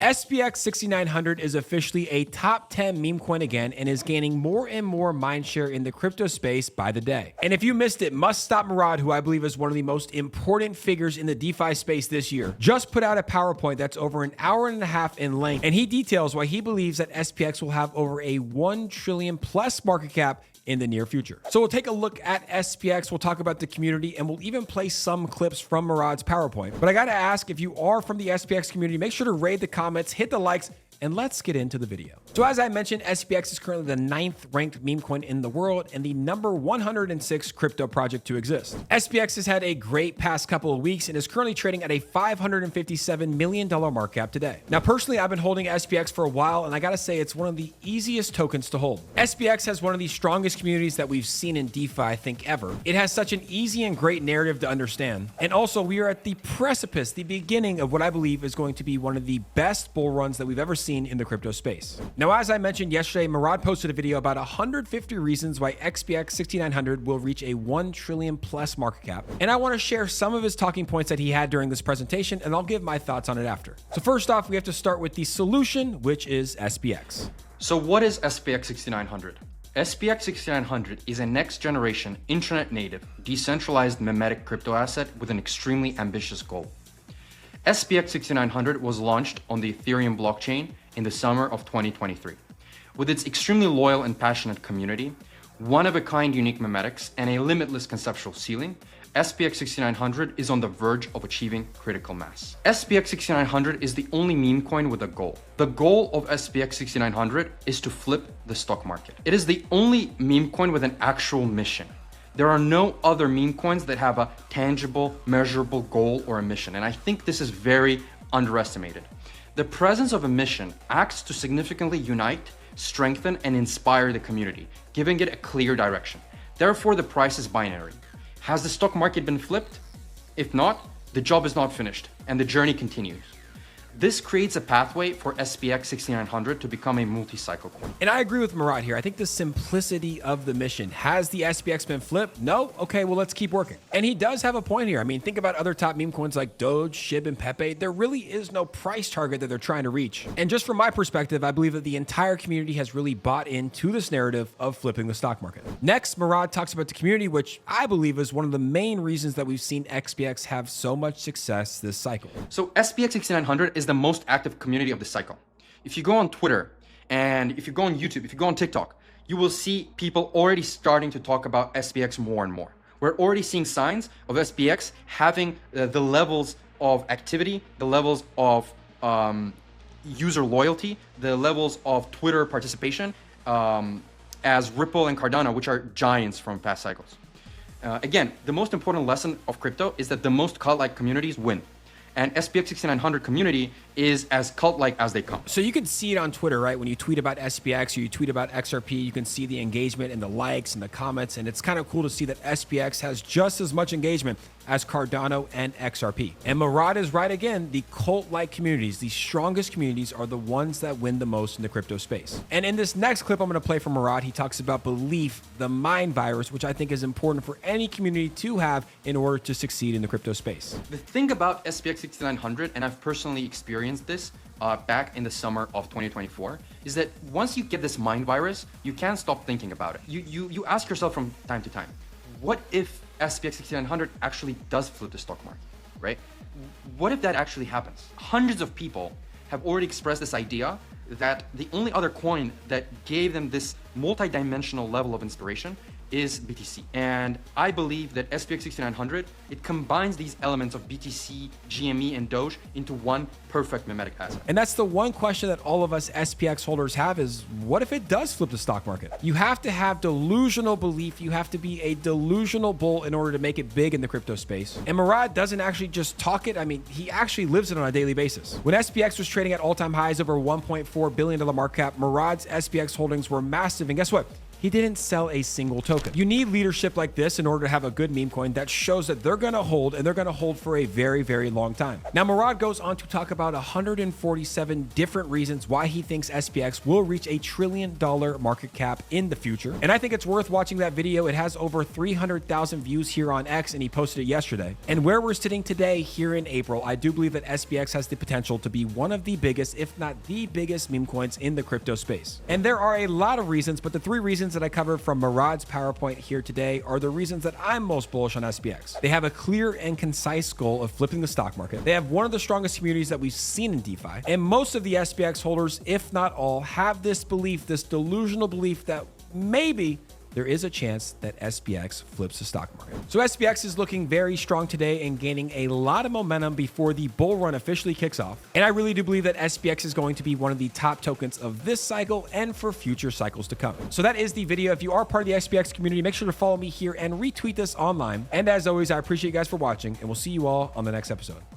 SPX6900 is officially a top 10 meme coin again and is gaining more and more mindshare in the crypto space by the day. And if you missed it, MustStopMurad, who I believe is one of the most important figures in the DeFi space this year, just put out a PowerPoint that's over an hour and a half in length, and he details why he believes that SPX will have over a 1 trillion plus market cap in the near future. So we'll take a look at SPX, we'll talk about the community, and we'll even play some clips from Murad's PowerPoint. But I gotta ask, if you are from the SPX community, make sure to rate the comments, hit the likes, and let's get into the video. So as I mentioned, SPX is currently the 9th ranked meme coin in the world and the number 106 crypto project to exist. SPX has had a great past couple of weeks and is currently trading at a $557 million market cap today. Now, personally, I've been holding SPX for a while, and I gotta say it's one of the easiest tokens to hold. SPX has one of the strongest communities that we've seen in DeFi, I think, ever. It has such an easy and great narrative to understand. And also, we are at the precipice, the beginning of what I believe is going to be one of the best bull runs that we've ever seen in the crypto space. Now, as I mentioned yesterday, Murad posted a video about 150 reasons why SPX6900 will reach a 1 trillion plus market cap. And I want to share some of his talking points that he had during this presentation, and I'll give my thoughts on it after. So first off, we have to start with the solution, which is SPX. So what is SPX6900? SPX6900 is a next generation internet native, decentralized memetic crypto asset with an extremely ambitious goal. SPX6900 was launched on the Ethereum blockchain in the summer of 2023. With its extremely loyal and passionate community, one-of-a-kind unique memetics, and a limitless conceptual ceiling, SPX6900 is on the verge of achieving critical mass. SPX6900 is the only meme coin with a goal. The goal of SPX6900 is to flip the stock market. It is the only meme coin with an actual mission. There are no other meme coins that have a tangible, measurable goal or a mission, and I think this is very underestimated. The presence of a mission acts to significantly unite, strengthen, and inspire the community, giving it a clear direction. Therefore, the price is binary. Has the stock market been flipped? If not, the job is not finished, and the journey continues. This creates a pathway for SPX6900 to become a multi-cycle coin. And I agree with Murad here. I think the simplicity of the mission. Has the SPX been flipped? No? Okay, well, let's keep working. And he does have a point here. I mean, think about other top meme coins like Doge, SHIB, and Pepe. There really is no price target that they're trying to reach. And just from my perspective, I believe that the entire community has really bought into this narrative of flipping the stock market. Next, Murad talks about the community, which I believe is one of the main reasons that we've seen SPX have so much success this cycle. So SPX6900 is the most active community of the cycle. If you go on Twitter and if you go on YouTube, if you go on TikTok, you will see people already starting to talk about SPX more and more. We're already seeing signs of SPX having the levels of activity, the levels of user loyalty, the levels of Twitter participation as Ripple and Cardano, which are giants from past cycles. Again, the most important lesson of crypto is that the most cult-like communities win. And SPX6900 community is as cult-like as they come. So you can see it on Twitter, right? When you tweet about SPX or you tweet about XRP, you can see the engagement and the likes and the comments. And it's kind of cool to see that SPX has just as much engagement as Cardano and XRP. And Murad is right again. The cult-like communities, the strongest communities, are the ones that win the most in the crypto space. And in this next clip I'm going to play from Murad, he talks about belief, the mind virus, which I think is important for any community to have in order to succeed in the crypto space. The thing about SPX6900, and I've personally experienced this back in the summer of 2024, is that once you get this mind virus, you can't stop thinking about it. You ask yourself from time to time, what if SPX6900 actually does flip the stock market, right? What if that actually happens? Hundreds of people have already expressed this idea that the only other coin that gave them this multi-dimensional level of inspiration is BTC. And I believe that SPX6900, it combines these elements of BTC, GME, and Doge into one perfect memetic asset. And that's the one question that all of us SPX holders have is, what if it does flip the stock market? You have to have delusional belief. You have to be a delusional bull in order to make it big in the crypto space. And Murad doesn't actually just talk it. I mean, he actually lives it on a daily basis. When SPX was trading at all-time highs over $1.4 billion market cap, Murad's SPX holdings were massive. And guess what? he didn't sell a single token. You need leadership like this in order to have a good meme coin that shows that they're gonna hold, and they're gonna hold for a very, very long time. Now, Murad goes on to talk about 147 different reasons why he thinks SPX will reach $1 trillion market cap in the future. And I think it's worth watching that video. It has over 300,000 views here on X, and he posted it yesterday. And where we're sitting today here in April, I do believe that SPX has the potential to be one of the biggest, if not the biggest meme coins in the crypto space. And there are a lot of reasons, but the 3 reasons that I covered from Murad's PowerPoint here today are the reasons that I'm most bullish on SPX. They have a clear and concise goal of flipping the stock market. They have one of the strongest communities that we've seen in DeFi. And most of the SPX holders, if not all, have this belief, this delusional belief that maybe there is a chance that SPX flips the stock market. So SPX is looking very strong today and gaining a lot of momentum before the bull run officially kicks off. And I really do believe that SPX is going to be one of the top tokens of this cycle and for future cycles to come. So that is the video. If you are part of the SPX community, make sure to follow me here and retweet this online. And as always, I appreciate you guys for watching, and we'll see you all on the next episode.